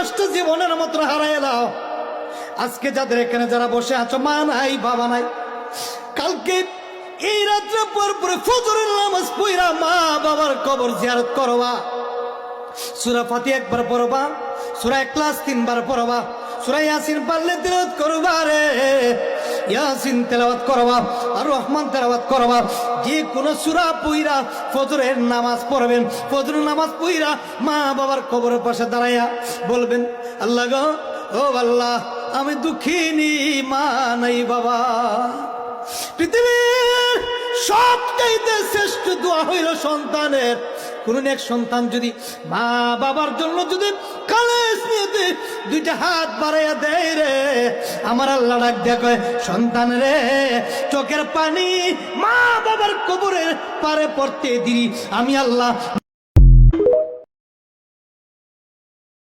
পাঁচটা জীবনের মতো হারাই দাও। আজকে যাদের এখানে যারা বসে আছো, মা নাই বাবা নাই, কালকে এই রাত্রে পর পরে ফজরের নামাজ পড়া মা বাবার কবর জিয়ারত করবা। সূরা ফাতিহা একবার পড়বা, সূরা ইখলাস 3 বার পড়বা, সূরা ইয়াসিন পারলে তেলাওয়াত করবা রে, ইয়াসিন তেলাওয়াত করবা আর রহমান তেলাওয়াত করবা। যে কোন সূরা পড়া ফজরের নামাজ পড়বেন। ফজরের নামাজ পড়া মা বাবার কবরের পাশে দাঁড়ায়া বলবেন, আল্লাহ গো, ও আল্লাহ, আমি দুঃখিনী, মা নাই বাবা। পৃথিবীর সবচাইতে শ্রেষ্ঠ দোয়া হইল সন্তানের। কোন এক সন্তান যদি মা বাবার জন্য যদি খালেস নিয়ে দুইটা হাত বাড়াইয়া দেয় রে, আমার আল্লাহ ডাক দেয়া কয়, সন্তান রে, চোখের পানি মা বাবার কবরের পারে পড়তে দিই আমি আল্লাহ